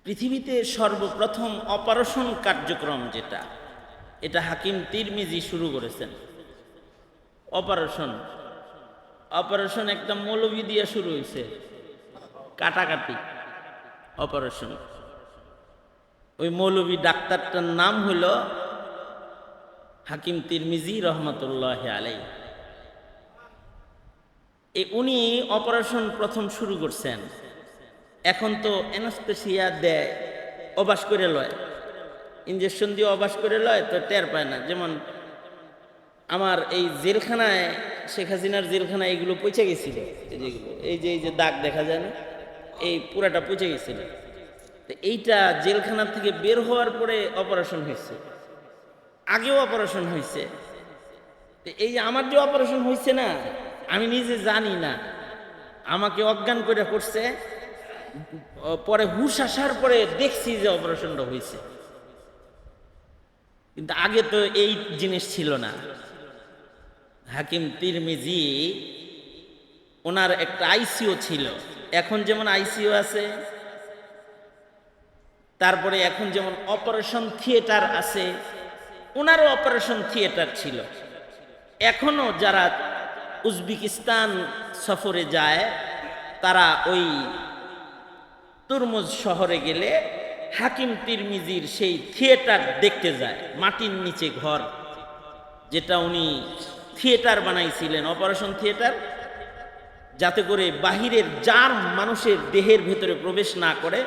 পৃথিবীতে সর্বপ্রথম অপারেশন কার্যক্রম যেটা, এটা হাকিম তিরমিজি শুরু করেছেন। অপারেশন একটা মৌলবি দিয়ে শুরু হয়েছে, কাটাকাটি অপারেশন। ওই মৌলবি ডাক্তারটার নাম হইল হাকিম তিরমিজি রহমতুল্লাহ আলাই। উনি অপারেশন প্রথম শুরু করছেন। এখন তো অ্যানাস্থেসিয়া দেয়, অবাস করে লয়, ইঞ্জেকশন দিয়ে অবাস করে লয়, তো টের পায় না। যেমন আমার এই জেলখানায়, শেখ হাসিনার জেলখানায় এইগুলো পচে গেছিল, এই যে দাগ দেখা যায় না, এই পুরাটা পচে গেছিল। তো এইটা জেলখানা থেকে বের হওয়ার পরে অপারেশন হয়েছে, আগেও অপারেশন হয়েছে। এই যে আমার যে অপারেশন হয়েছে না, আমি নিজে জানি না, আমাকে অজ্ঞান করে করছে। পরে হুশ আসার পরে দেখছি যে অপারেশনটা হয়েছে, কিন্তু আগে তো এই জিনিস ছিল না। হাকিম তিরমিজি ওনার একটা আইসিইউ ছিল। এখন যেমন আইসিইউ আছে, তারপরে এখন যেমন অপারেশন থিয়েটার আছে, ওনারও অপারেশন থিয়েটার ছিল। এখনো যারা উজবেকিস্তান সফরে যায়, তারা ওই তুরমুজ শহরে গেলে হাকিম তিরমিজির সেই থিয়েটার দেখতে যায়। মাটির নিচে ঘর, যেটা উনি থিয়েটার বানাইছিলেন, অপারেশন থিয়েটার, যাতে করে বাহিরের যার মানুষের দেহের ভেতরে প্রবেশ না করে,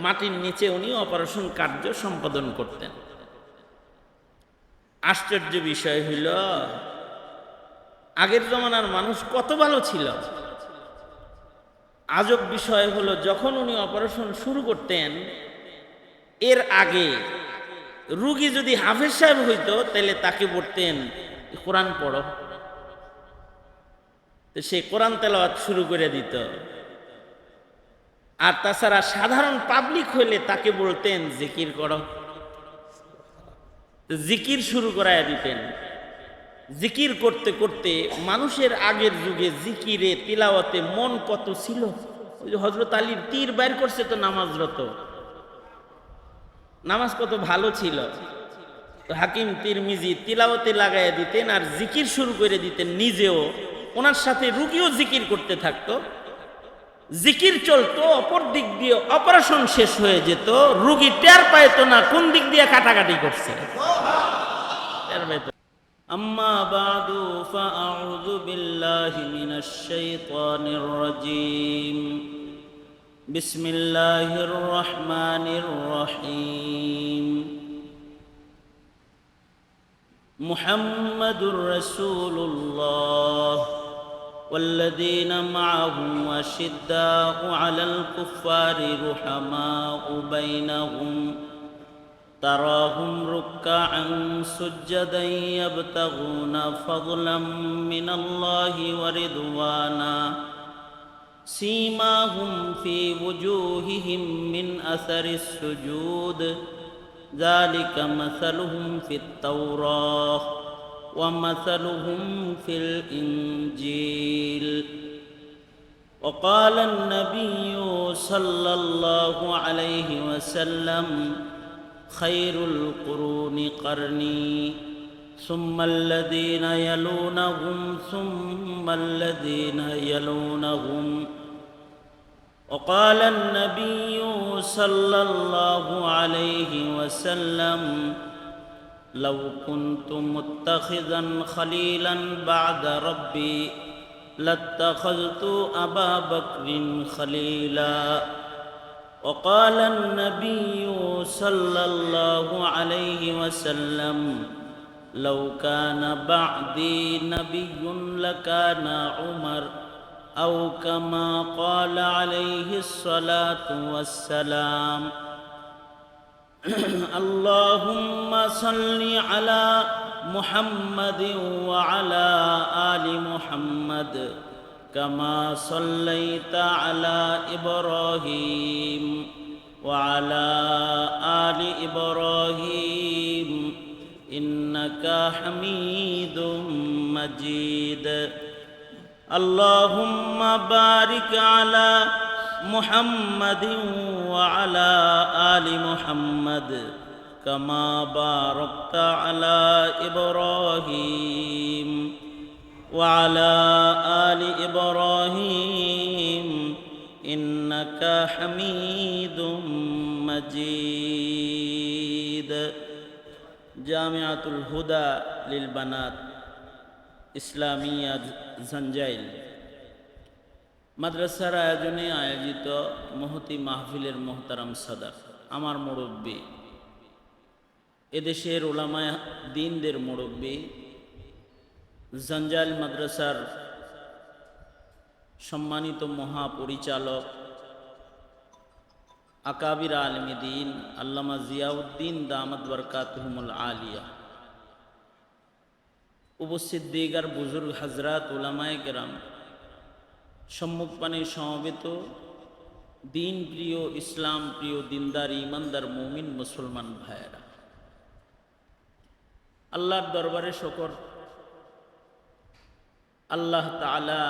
মাটির নিচে উনি অপারেশন কার্য সম্পাদন করতেন। আশ্চর্য বিষয় হইল, আগের জমানার মানুষ কত ভালো ছিল। আজব বিষয় হলো, যখন উনি অপারেশন শুরু করতেন, এর আগে রুগী যদি হাফেজ সাহেব হইতো, তাহলে তাকে বলতেন কোরআন পড়ো, তো সে কোরআন তেলাওয়াত শুরু করে দিত। আর তাছাড়া সাধারণ পাবলিক হইলে তাকে বলতেন জিকির করো, জিকির শুরু করাইয়া দিতেন। জিকির করতে করতে মানুষের আগের যুগে জিকিরে তিলাওয়াতে মন কত ছিল। ওই যে হযরত আলীর তীর বাইর করছে তো নামাজরত, নামাজ কত ভালো ছিল। তো হাকিম তিরমিজি তিলাওয়াতে লাগাইয়া দিতেন আর জিকির শুরু করে দিতেন নিজেও, ওনার সাথে রুগীও জিকির করতে থাকতো। জিকির চলতো, অপর দিক দিয়ে অপারেশন শেষ হয়ে যেত, রুগী টের পাইতো না কোন দিক দিয়ে কাটাকাটি করছে, টের পাইতো। আম্মা বাদু ফাআউযু বিল্লাহি মিনাশ শাইতানির রাজীম। বিসমিল্লাহির রহমানির রহিম। মুহাম্মাদুর রাসূলুল্লাহ والذين معه أشداء على الكفار رحماء بينهم تراهم ركعا سجدا يبتغون فضلا من الله ورضوانا سيماهم في وجوههم من أثر السجود ذلك مثلهم في التوراة ومثلهم في الإنجيل. وقال النبي صلى الله عليه وسلم خير القرون قرني ثم الذين يلونهم ثم الذين يلونهم. وقال النبي صلى الله عليه وسلم لو كنت متخذا خليلا بعد ربي لاتخذت أبا بكر خليلا. وقال النبي صلى الله عليه وسلم لو كان بعدي نبي لكان عمر أو كما قال عليه الصلاة والسلام. اللهم صل على محمد وعلى آل محمد كما صليت على إبراهيم وعلى آل إبراهيم إنك حميد مجيد. اللهم بارك على محمد وعلى আলি মুহাম্মাদ কামা বারাকতা আলা ইব্রাহিম ওয়া আলা আলি ইব্রাহিম ইন্নাকা হামিদুম মাজিদ। জামিআতুল হুদা লিল বানাত ইসলামিয়া জাঞ্জাইল মাদ্রাসার আয়োজনে আয়োজিত মহতি মাহফিলের মোহতারাম সাদার, আমার মুরব্বী, এদেশের উলামায়ে দ্বীনদের মুরব্বী, জাঞ্জাইল মাদ্রাসার সম্মানিত মহাপরিচালক আকাবির আলেমে দ্বীন আল্লামা জিয়াউদ্দিন দামাত বরকাতুহুমুল আলিয়া, উপস্থিত দিগার বুজুর্গ হজরত উলামায়ে কেরাম, সম্মুখপানে সমবেত দিন প্রিয়, ইসলাম প্রিয়, দিনদার ইমানদার মুমিন মুসলমান ভাইয়েরা, আল্লাহর দরবারে শুকর। আল্লাহ তাআলা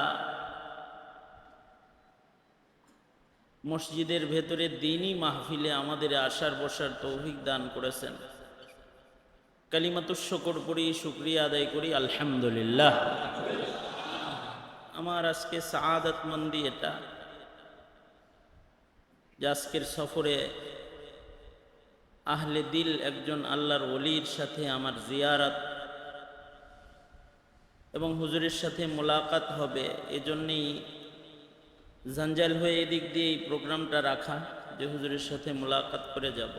মসজিদের ভেতরে দ্বীনি মাহফিলে আমাদের আসার বসার তৌফিক দান করেছেন। কালিমাতুশ শুকর পড়ি, শুকরিয়া আদায় করি আলহামদুলিল্লাহ। আমার আজকে সাআদাতমন্দি এটা যে আজকের সফরে আহলে দিল একজন আল্লাহর ওলির সাথে আমার জিয়ারত এবং হুজুরের সাথে মোলাকাত হবে। এজন্যই জাঞ্জাইল হয়ে এদিক দিয়ে এই প্রোগ্রামটা রাখা, যে হুজুরের সাথে মোলাকাত করে যাব।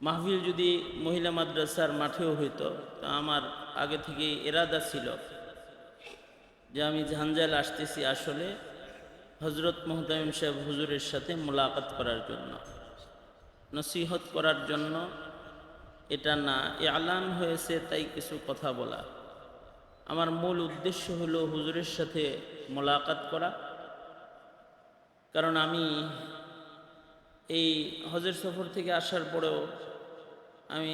মাহফিল যদি মহিলা মাদ্রাসার মাঠেও হইতো, তা আমার আগে থেকে ইরাদা ছিল যে আমি জাঞ্জাইল আসতেছি আসলে হজরত মুহতামিম সাহেব হুজুরের সাথে মোলাকাত করার জন্য, নসিহত করার জন্য। এটা না, এলান হয়েছে তাই কিছু কথা বলা। আমার মূল উদ্দেশ্য হলো হুজুরের সাথে মোলাকাত করা। কারণ আমি এই হজের সফর থেকে আসার পরেও আমি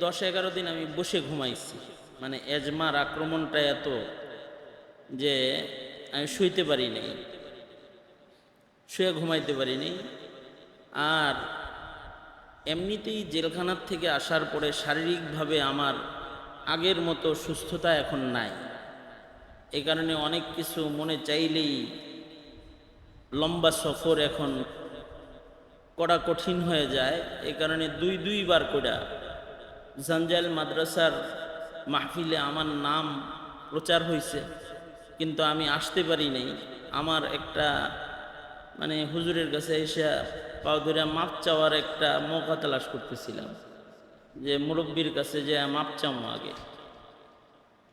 10-11 দিন আমি বসে ঘুমাইছি। মানে এজমার আক্রমণটা এত যে আমি শুইতে পারি নাই, শুয়ে ঘুমাইতে পারিনি। আর এমনিতেই জেলখানার থেকে আসার পরে শারীরিকভাবে আমার আগের মতো সুস্থতা এখন নাই। এই কারণে অনেক কিছু মনে চাইলেই লম্বা সফর এখন করা কঠিন হয়ে যায়। এই কারণে দুইবার করে জাঞ্জাইল মাদ্রাসার মাহফিলে আমার নাম প্রচার হয়েছে, কিন্তু আমি আসতে পারি নাই। আমার একটা মানে হুজুরের কাছে এসে পাও ধরে মাপ চাওয়ার একটা মৌকা তালাশ করতেছিলাম, যে মুরব্বীর কাছে যে মাপ চাও আগে।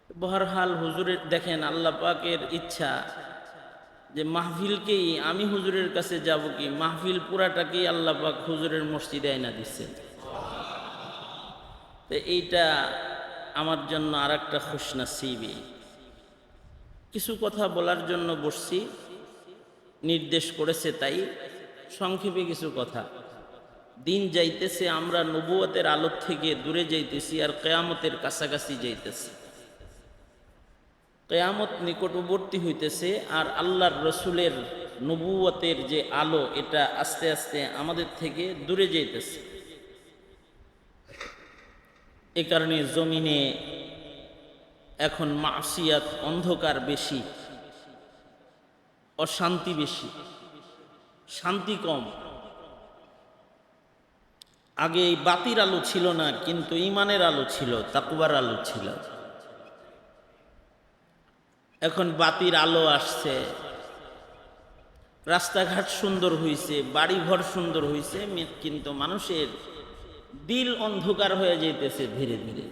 বহরহাল হুজুরের দেখেন আল্লাহ পাকের ইচ্ছা যে মাহফিলকেই আমি হুজুরের কাছে যাব কি, মাহফিল পুরাটাকেই আল্লাহ পাক হুজুরের মসজিদে আইনা দিচ্ছেন। তো এইটা আমার জন্য আর একটা খুশনসিবি। কিছু কথা বলার জন্য বসছি, নির্দেশ করেছে তাই সংক্ষেপে কিছু কথা। দিন যাইতেছে, আমরা নবুয়তের আলো থেকে দূরে যাইতেছি আর কিয়ামতের কাছাকাছি যাইতেছি। কিয়ামত নিকটবর্তী হইতেছে আর আল্লাহর রসুলের নবুয়তের যে আলো এটা আস্তে আস্তে আমাদের থেকে দূরে যাইতেছে। এ কারণে জমিনে এখন মাসিয়াত, অন্ধকার বেশি, অশান্তি বেশি, শান্তি কম। আগে এই বাতির আলো ছিল না, কিন্তু ঈমানের আলো ছিল, তাকওয়ার আলো ছিল। এখন বাতির আলো আসছে, রাস্তাঘাট সুন্দর হইছে, বাড়িঘর সুন্দর হইছে, কিন্তু মানুষের দিল অন্ধকার হয়ে যাইতেছে ধীরে ধীরে।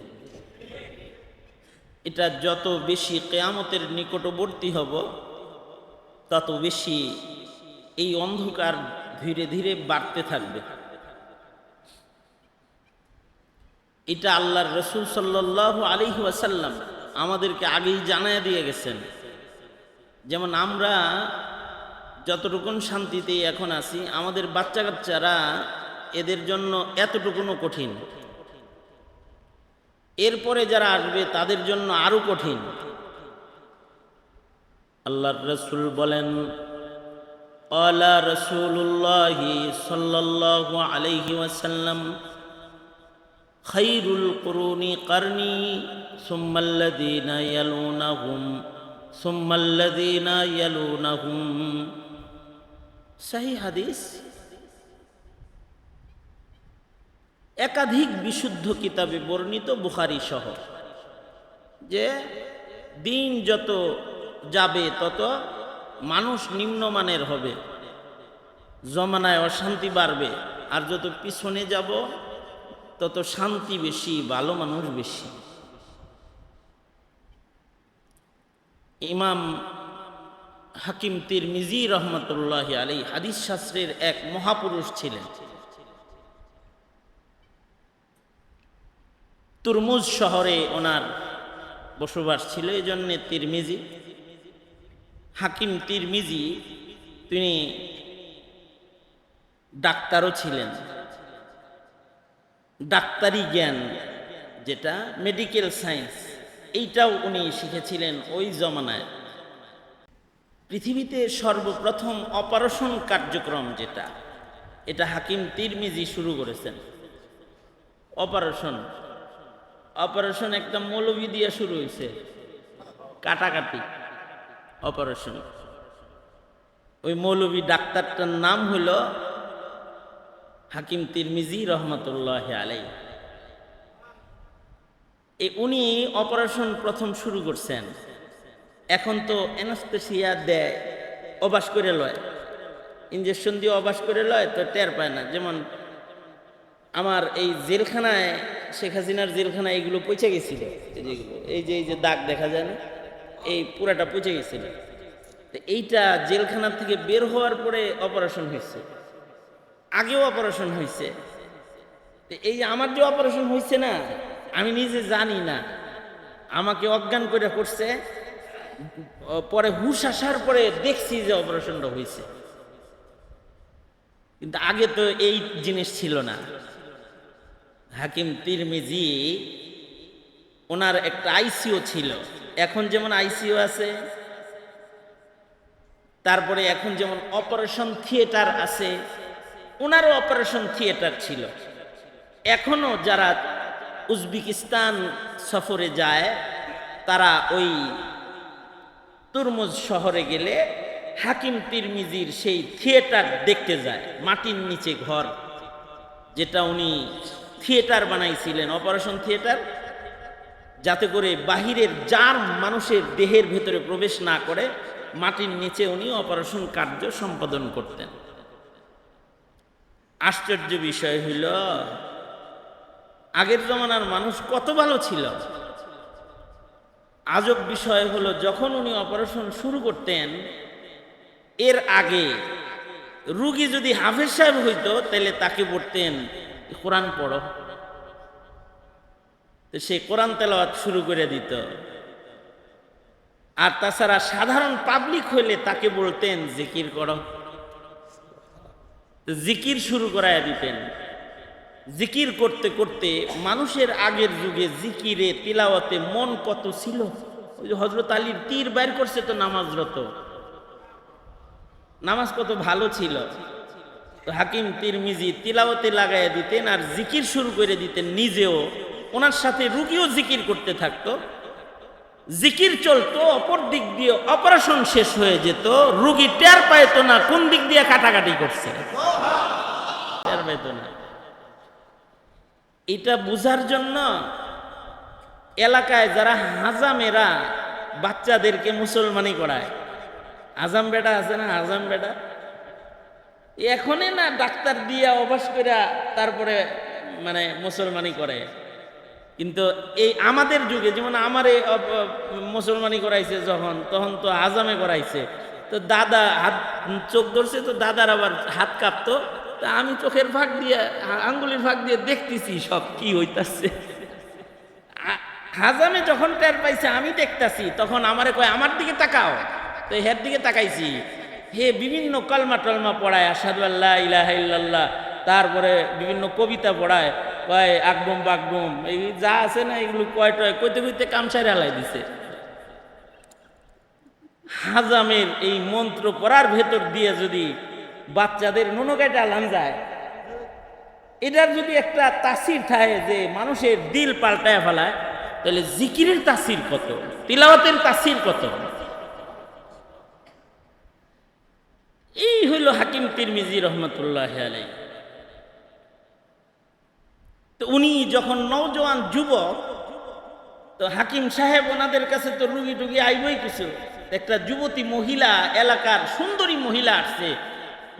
এটা যত বেশি কিয়ামতের নিকটবর্তী হব, তত বেশি এই অন্ধকার ধীরে ধীরে বাড়তে থাকবে। এটা আল্লাহর রসুল সাল্লাল্লাহু আলাইহি ওয়াসাল্লাম আমাদেরকে আগেই জানায় দিয়ে গেছেন। যেমন আমরা যতটুকুন শান্তিতে এখন আছি, আমাদের বাচ্চা কাচ্চারা এদের জন্য এতটুকুনও কঠিন, এরপরে যারা আসবে তাদের জন্য আরো কঠিন। আল্লাহর রাসূল বলেন, قال رسول الله صلى الله عليه وسلم خير القرون قرني ثم الذين يلونهم ثم الذين يلونهم সহিহ হাদিস। একাধিক বিশুদ্ধ কিতাবে বর্ণিত, বুখারী সহ, যে দিন যত যাবে তত মানুষ নিম্নমানের হবে, জমানায় অশান্তি বাড়বে, আর যত পিছনে যাব তত শান্তি বেশি, ভালো মানুষ বেশি। ইমাম হাকিম তিরমিজি রহমতুল্লাহি আলাইহি হাদিস শাস্ত্রের এক মহাপুরুষ ছিলেন। তুরমুজ শহরে ওনার বসবাস ছিল, এই জন্যে তিরমিজি। হাকিম তিরমিজি তিনি ডাক্তারও ছিলেন। ডাক্তারি জ্ঞান, যেটা মেডিকেল সায়েন্স, এইটাও উনি শিখেছিলেন ওই জমানায়। পৃথিবীতে সর্বপ্রথম অপারেশন কার্যক্রম যেটা, এটা হাকিম তিরমিজি শুরু করেছেন। অপারেশন একটা মৌলবি দিয়ে শুরু হয়েছে, কাটাকাটি অপারেশন। ওই মৌলবি ডাক্তারটার নাম হইল হাকিম তিরমিজি রহমতুল্লাহ আলাইহি। উনি অপারেশন প্রথম শুরু করছেন। এখন তো অ্যানাস্থেসিয়া দেয়, অবাস করে লয়, ইঞ্জেকশন দিয়ে অবাস করে লয়, তো টের পায় না। যেমন আমার এই জেলখানায়, শেখ হাসিনার জেলখানায় এইগুলো পচে গেছিল, এই যে দাগ দেখা যায় না, এই পুরাটা পচে গেছিল। তো এইটা জেলখানা থেকে বের হওয়ার পরে অপারেশন হয়েছে, আগেও অপারেশন হয়েছে। এই যে আমার যে অপারেশন হয়েছে না, আমি নিজে জানি না, আমাকে অজ্ঞান করে করছে, পরে হুশ আসার পরে দেখছি যে অপারেশনটা হয়েছে, কিন্তু আগে তো এই জিনিস ছিল না। হাকিম তিরমিজি ওনার একটা আইসিইউ ছিল। এখন যেমন আইসিইউ আছে, তারপরে এখন যেমন অপারেশন থিয়েটার আছে, ওনারও অপারেশন থিয়েটার ছিল। এখনো যারা উজবেকিস্তান সফরে যায়, তারা ওই তুরমুজ শহরে গেলে হাকিম তিরমিজির সেই থিয়েটার দেখতে যায়। মাটির নিচে ঘর, যেটা উনি থিয়েটার বানাইছিলেন, অপারেশন থিয়েটার, যাতে করে বাহিরের জার মানুষের দেহের ভেতরে প্রবেশ না করে, মাটির নিচে উনি অপারেশন কার্য সম্পাদন করতেন। আশ্চর্য বিষয় হইল, আগের জমানার মানুষ কত ভালো ছিল। আজব বিষয় হলো, যখন উনি অপারেশন শুরু করতেন, এর আগে রুগী যদি হাফেজ সাহেব হইতো, তাহলে তাকে বলতেন কোরআন পড়ো, তো সে কোরআন তেলাওয়াত শুরু করে দিত। আর তাছাড়া সাধারণ পাবলিক হইলে তাকে বলতেন জিকির করো, জিকির শুরু করাইয়া দিতেন। জিকির করতে করতে মানুষের আগের যুগে জিকিরে তিলাওয়াতে মন কত ছিল। ওই যে হযরত আলীর তীর বাইর করছে তো নামাজরত, নামাজ কত ভালো ছিল। তো হাকিম তিরমিজি তিলাওয়াতে লাগাইয়া দিতেন আর জিকির শুরু করে দিতেন নিজেও, ওনার সাথে রুগীও জিকির করতে থাকতো। জিকির চলতো, অপর দিক দিয়ে অপারেশন শেষ হয়ে যেত, রুগী টের পাইতো না কোন দিক দিয়ে কাটাকাটি করছে, টের পাইতো না। এটা বুঝার জন্য এলাকায় যারা হাজামেরা বাচ্চাদেরকে মুসলমানি করায়, আজাম বেটা আছে না, আজাম বেটা, এখনই না ডাক্তার দিয়া অভ্যাস করে তারপরে মানে মুসলমানি করে। কিন্তু এই আমাদের যুগে, যেমন আমারে মুসলমানি করাইছে যখন, তখন তো আজামে করাইছে। তো দাদা হাত চোখ ধরছে, তো দাদার আবার হাত কাঁপতো, তা আমি চোখের ফাঁক দিয়ে, আঙ্গুলির ফাঁক দিয়ে দেখতেছি সব কি হইতাছে। হাজামে যখন টের পাইছে আমি দেখতাছি, তখন আমারে কয় আমার দিকে তাকাও, তো হের দিকে তাকাইছি। হে বিভিন্ন কলমা টলমা পড়ায়, আশহাদু আল্লা ইলাহা ইল্লাল্লাহ, তারপরে বিভিন্ন কবিতা পড়ায়, কয় আকবুম বাকবুম, এই যা আছে না এগুলো কয় টয় কইতে কইতে কামসারে হালাই দিছে। হাজামের এই মন্ত্র পড়ার ভেতর দিয়ে যদি বাচ্চাদের নুনকাইটা আলান যায়, এটার যদি একটা তাসির থাকে যে মানুষের দিল পাল্টায় ফেলায়, তাহলে জিকিরের তাসির কত, তিলাওয়াতের তাসির কত। এই হইল হাকিম তিরমিজি রহমতুল্লাহ আলাইহি। তো উনি যখন নওজোয়ান যুবক, তো হাকিম সাহেব ওনাদের কাছে তো রুগী টুগী আইবই কিছু। একটা যুবতী মহিলা, এলাকার সুন্দরী মহিলা আসছে,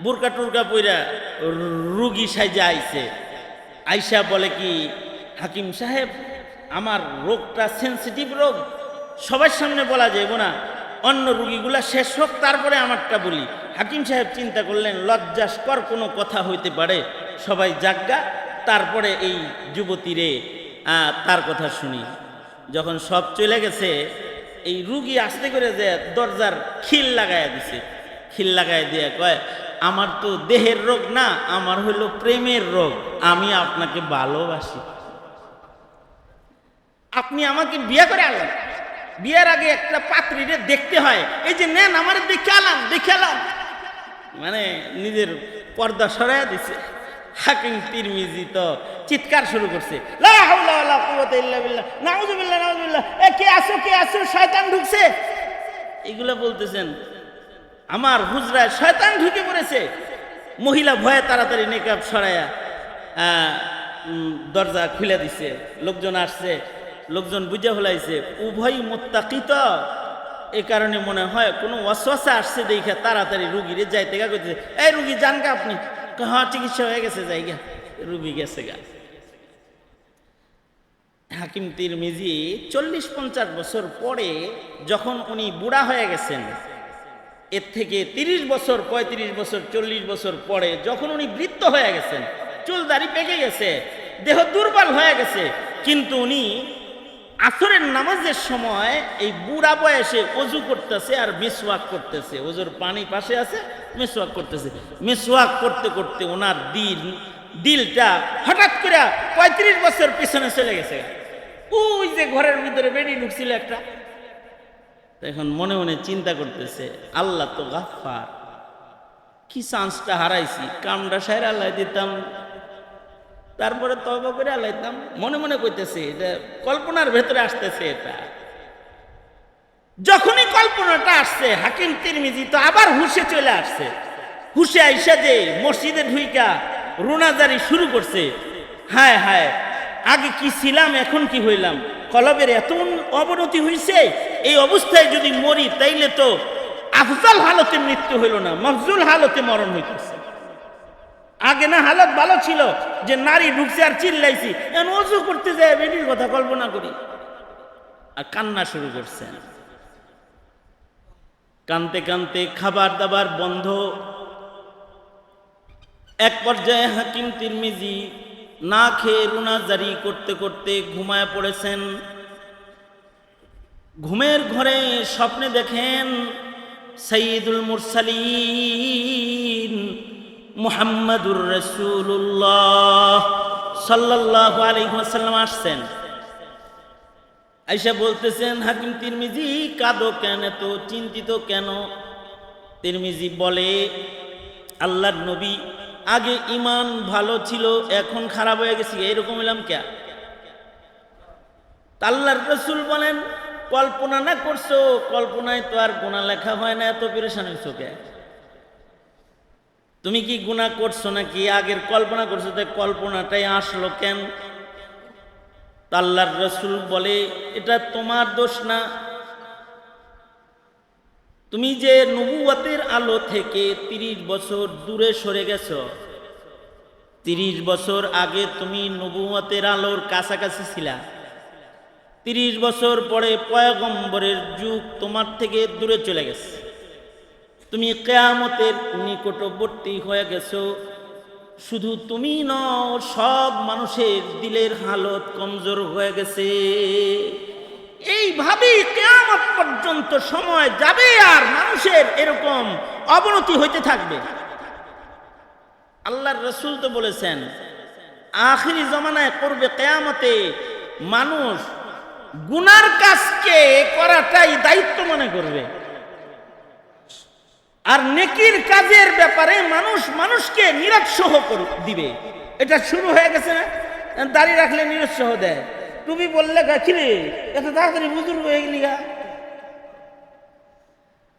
বোরকা টুরকা পইরা রুগী সাইজা আইছে। আইসা বলে কি, হাকিম সাহেব আমার রোগটা সেন্সিটিভ রোগ, সবার সামনে বলা যাইব না, অন্য রুগীগুলা শেষ হোক তারপরে আমারটা বলি। হাকিম সাহেব চিন্তা করলেন লজ্জাস্কর কোনো কথা হইতে পারে, সবাই জাগা, তারপরে এই যুবতীরে তার কথা শুনি। যখন সব চলে গেছে, এই রুগী আস্তে করে যে দরজার খিল লাগাইয়া দিছে, খিল লাগাই দিয়ে কয়, আমার তো দেহের রোগ না, আমার হইল প্রেমের রোগ, আমি আপনাকে ভালোবাসি, আপনি আমাকে বিয়ে করে আনলেন, বিয়ের আগে একটা পাত্রীরে দেখতে হয়, এই যে নেন আমার দেখে আলাম, মানে নিজের পর্দা সরাইয়া দিছে। হাকিম তিরমিজি তো চিৎকার শুরু করছে, লা হাওলা ওয়ালা কুওয়াতা ইল্লা বিল্লাহ, নাউযুবিল্লাহ নাউযুবিল্লাহ, কে আসো শয়তান ঢুকছে, এগুলা বলতেছেন। আমার হুজরায় শয়তান ঢুকে পড়েছে। মহিলা ভয়ে তাড়াতাড়ি নেকাব সরাইয়া দরজা খুলে দিছে। লোকজন আসছে, লোকজন বুঝে ফেলাইছে উভয় মুত্তাকিত, এই কারণে মনে হয় কোনো ওয়াসওয়াসা আসছে দেখে তাড়াতাড়ি রুগীরে যাইতে গা কইতেছে, এই রুগী যান গা আপনি, হ্যাঁ চিকিৎসা হয়ে গেছে, জায়গা রুগী গেছে গা। হাকিম তিরমিজি 40-50 বছর পরে যখন উনি বুড়া হয়ে গেছেন, এর থেকে 30 বছর 35 বছর 40 বছর পরে যখন উনি বৃদ্ধ হয়ে গেছেন, চুল দাড়ি পেকে গেছে, দেহ দুর্বল হয়ে গেছে, কিন্তু উনি আসরের নামাজের সময় এই বুড়া বয়সে অজু করতেছে আর মিসওয়াক করতেছে, ওজুর পানি পাশে আছে, মিসওয়াক করতেছে। মিসওয়াক করতে করতে ওনার দিলটা হঠাৎ করে 35 বছর পিছনে চলে গেছে। ওই যে ঘরের ভিতরে বেড়ি ঢুকছিল একটা, এখন মনে মনে চিন্তা করতেছে, আল্লাহ তো গাফফার, কি চান্সটা হারাইছি, কামটা সাইরা আল্লাহ দিতাম, তারপরে তওবা করে আল্লাহ দিতাম। মনে মনে কইতেছে, এটা কল্পনার ভেতরে আসতেছে। এটা যখনই কল্পনাটা আসছে, হাকিম তিরমিজি তো আবার হুশে চলে আসছে। হুশে আইসা যে মসজিদে ঢুইকা রুনাজারি শুরু করছে, হায় হায় আগে কি ছিলাম এখন কি হইলাম, কলবের এত অবনতি হইছে, এই অবস্থায় যদি মরি তাইলে তো আফজাল হালতে মৃত্যু হইল না, মফজুল হালতে মরণ হইতেছে। আগে না হালত ভালো ছিল যে নারী ঢুকছে আর চিল্লাইছি, এখন অজু করতে যায় বেটির কথা কল্পনা করি, আর কান্না শুরু করছেন। কানতে কানতে খাবার দাবার বন্ধ। এক পর্যায়ে হাকিম তিরমিজি না খেয়ে রুনাজারি করতে করতে ঘুমায় পড়েছেন। ঘুমের ঘরে স্বপ্নে দেখেন সাইয়্যিদুল মুরসালিন মুহাম্মাদুর রাসূলুল্লাহ সাল্লাল্লাহু আলাইহি ওয়াসাল্লাম আসছেন। আয়েশা বলতেছেন, হাকিম তিরমিজি কাঁদো কেন, এত চিন্তিত কেন? তিরমিজি বলে, আল্লাহর নবী আগে ঈমান ভালো ছিল, এখন খারাপ হয়ে গেছে, এরকম হইলাম কে? আল্লাহর রাসূল বলেন, কল্পনা না করছো, কল্পনায় তো আর গুনাহ লেখা হয় না, এত পেরেশান হইছো কে? তুমি কি গুনাহ করছো নাকি আগের কল্পনা করছো, তাই কল্পনাটাই আসলো কেন? আল্লাহর রাসূল বলে, এটা তোমার দোষ না, তুমি যে নবুয়তের আলো থেকে 30 বছর দূরে সরে গেছো। 30 বছর আগে তুমি নবুয়তের আলোর কাছাকাছি ছিলা, 30 বছর পরে পয়গম্বরের যুগ তোমার থেকে দূরে চলে গেছে, তুমি কিয়ামতের নিকটবর্তী হয়ে গেছো। শুধু তুমি নও, সব মানুষের দিলের হালত কমজোর হয়ে গেছে। এইভাবেই কিয়ামত পর্যন্ত সময় যাবে আর মানুষের এরকম অবনতি হইতে থাকবে। আল্লাহর রাসূল তো বলেছেন, আখিরি জামানায় করবে কিয়ামতে মানুষ গুনার কাজকে করাটাই দায়িত্ব মনে করবে। আর নেকির কাজের ব্যাপারে মানুষ মানুষকে নিরুৎসাহ দিবে। এটা শুরু হয়ে গেছে না? দাড়ি রাখলে নিরুৎসাহ দেয়, টুপি বললে কিরে এত তাড়াতাড়ি বুজুর্গ হয়ে গেলি গা।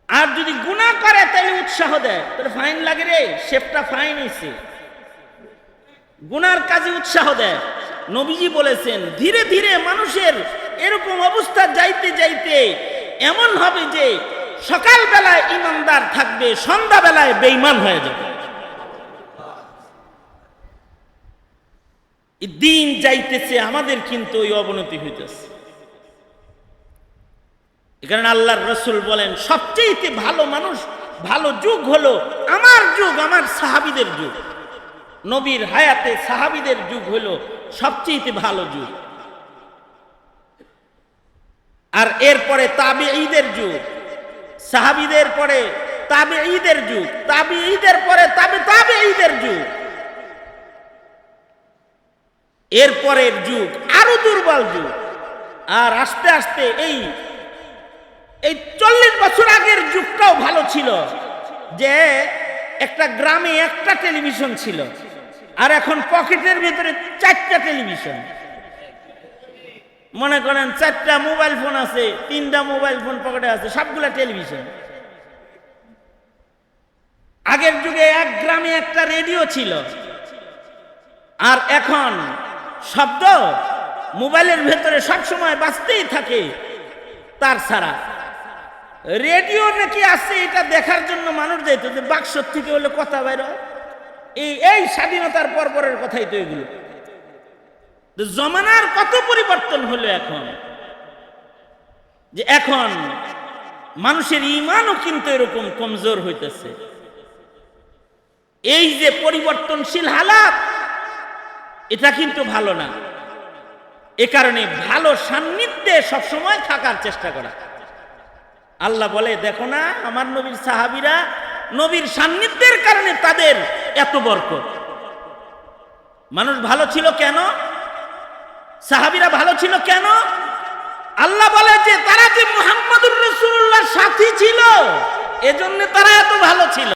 আর যদি গুনাহ করে তাহলে উৎসাহ দেয়, তাহলে ফাইন লাগে রে, শেফটা ফাইন হয়েছে। গুনার কাজে উৎসাহ দেয়। নবীজি বলেছেন ধীরে ধীরে মানুষের এরকম অবস্থা যাইতে যাইতে এমন হবে যে সকাল বেলায় ইমানদার থাকবে, সন্ধ্যা বেলায় বেঈমান হয়ে যাবে। দিন যাইতেছে, আমাদের কিন্তু ওই অবনতি হইতেছে। এখানে আল্লাহর রাসূল বলেন সবচেয়ে ভালো মানুষ, ভালো যুগ হলো আমার যুগ, আমার সাহাবীদের যুগ। নবীর হায়াতে সাহাবীদের যুগ হলো সবচেয়ে ভালো যুগ। আর এরপরে তাবিঈদের যুগ, সাহাবীদের পরে তাবিঈদের যুগ, তাবিঈদের পরে তাবিঈদের যুগ, এরপরের যুগ আরো দুর্বল যুগ। আর আস্তে আস্তে এই 40 বছর আগের যুগটাও ভালো ছিল, যে একটা গ্রামে একটা টেলিভিশন ছিল, আর এখন পকেটের ভিতরে 4টা টেলিভিশন। মনে করেন 4টা মোবাইল ফোন আছে, 3টা মোবাইল ফোন পকেটে আছে, সবগুলা টেলিভিশন। আগের যুগে এক গ্রামে একটা রেডিও ছিল, আর এখন শব্দ মোবাইলের ভেতরে সবসময় বাজতেই থাকে তার ছাড়া। রেডিও নাকি আছে এটা দেখার জন্য মানুষ যেত, যে বাক্স থেকে হলে কথা বাইর। এই স্বাধীনতার পরের কথাই তো এগুলো। জমানার কত পরিবর্তন হলো এখন, যে এখন মানুষের ঈমানও কিন্তু এরকম কমজোর হইতেছে। এই যে পরিবর্তনশীল হালাত, এটা কিন্তু ভালো না। এ কারণে ভালো সান্নিধ্যে সবসময় থাকার চেষ্টা করা। আল্লাহ বলে দেখো না আমার নবীর সাহাবীরা, নবীর সান্নিধ্যের কারণে তাদের এত বরকত। মানুষ ভালো ছিল কেন? সাহাবীরা ভালো ছিল কেন? আল্লাহ বলে যে তারা যে মুহাম্মদুর রাসূলুল্লাহর সাথী ছিল, এজন্য তারা এত ভালো ছিল।